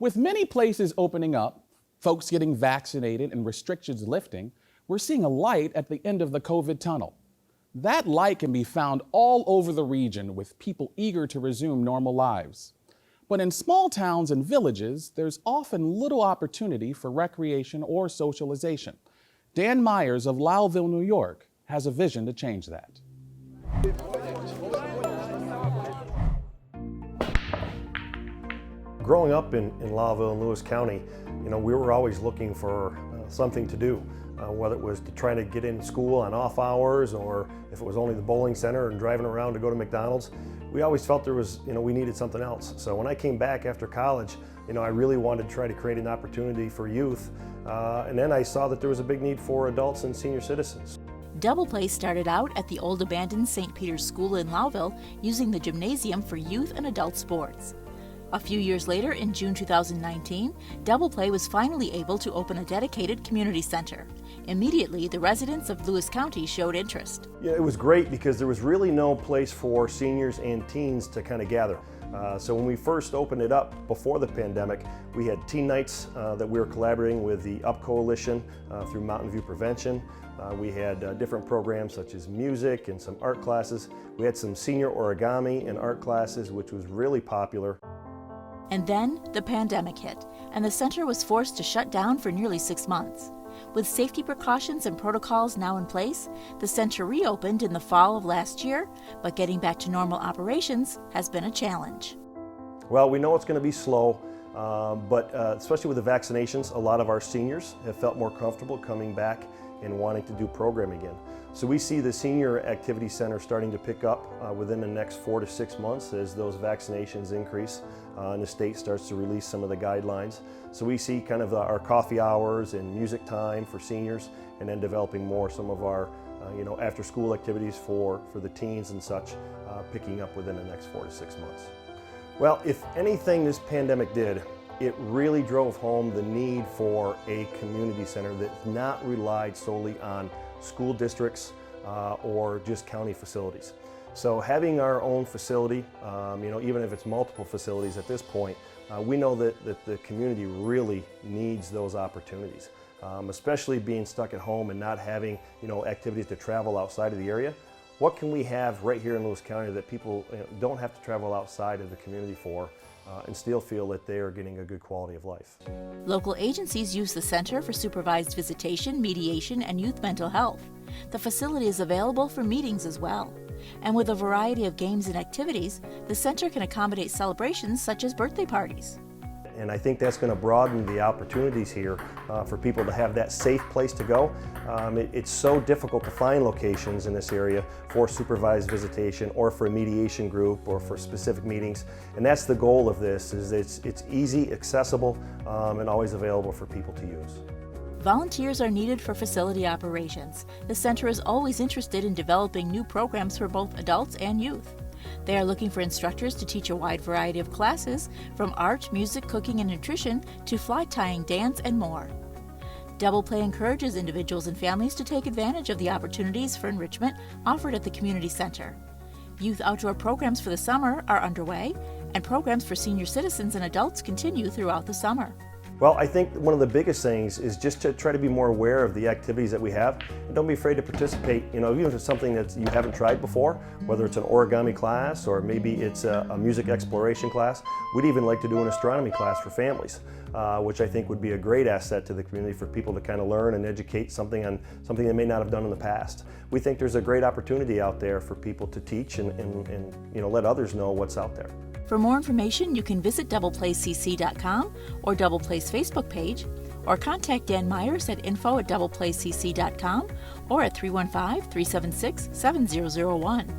With many places opening up, folks getting vaccinated and restrictions lifting, we're seeing a light at the end of the COVID tunnel. That light can be found all over the region with people eager to resume normal lives. But in small towns and villages, there's often little opportunity for recreation or socialization. Dan Myers of Lowellville, New York, has a vision to change that. Growing up in Lowellville and Lewis County, we were always looking for something to do, whether it was to try to get in school on off hours or if it was only the bowling center and driving around to go to McDonald's. We always felt there was, we needed something else. So when I came back after college, I really wanted to try to create an opportunity for youth. And then I saw that there was a big need for adults and senior citizens. Double Play started out at the old abandoned St. Peter's School in Lowellville, using the gymnasium for youth and adult sports. A few years later, in June 2019, Double Play was finally able to open a dedicated community center. Immediately, the residents of Lewis County showed interest. Yeah, it was great because there was really no place for seniors and teens to kind of gather. So when we first opened it up before the pandemic, we had teen nights that we were collaborating with the UP Coalition through Mountain View Prevention. We had different programs such as music and some art classes. We had some senior origami and art classes, which was really popular. And then the pandemic hit, and the center was forced to shut down for nearly 6 months. With safety precautions and protocols now in place, the center reopened in the fall of last year, but getting back to normal operations has been a challenge. Well, we know it's going to be slow, but especially with the vaccinations, a lot of our seniors have felt more comfortable coming back and wanting to do programming again. So we see the Senior Activity Center starting to pick up within the next 4 to 6 months as those vaccinations increase and the state starts to release some of the guidelines. So we see kind of our coffee hours and music time for seniors, and then developing more some of our after school activities for the teens and such picking up within the next 4 to 6 months. Well, if anything this pandemic did, it really drove home the need for a community center that not relied solely on school districts or just county facilities. So having our own facility, even if it's multiple facilities at this point, we know that the community really needs those opportunities, especially being stuck at home and not having activities to travel outside of the area. What can we have right here in Lewis County that people don't have to travel outside of the community for and still feel that they are getting a good quality of life? Local agencies use the center for supervised visitation, mediation, and youth mental health. The facility is available for meetings as well. And with a variety of games and activities, the center can accommodate celebrations such as birthday parties. And I think that's going to broaden the opportunities here for people to have that safe place to go. It's so difficult to find locations in this area for supervised visitation or for a mediation group or for specific meetings. And that's the goal of this, is it's easy, accessible, and always available for people to use. Volunteers are needed for facility operations. The center is always interested in developing new programs for both adults and youth. They are looking for instructors to teach a wide variety of classes, from art, music, cooking, and nutrition to fly tying, dance, and more. Double Play encourages individuals and families to take advantage of the opportunities for enrichment offered at the community center. Youth outdoor programs for the summer are underway, and programs for senior citizens and adults continue throughout the summer. Well, I think one of the biggest things is just to try to be more aware of the activities that we have, and don't be afraid to participate. Even if it's something that you haven't tried before, whether it's an origami class or maybe it's a music exploration class. We'd even like to do an astronomy class for families, which I think would be a great asset to the community for people to kind of learn and educate something on something they may not have done in the past. We think there's a great opportunity out there for people to teach and let others know what's out there. For more information, you can visit doubleplaycc.com or Double Play's Facebook page, or contact Dan Myers at info@doubleplaycc.com or at 315-376-7001.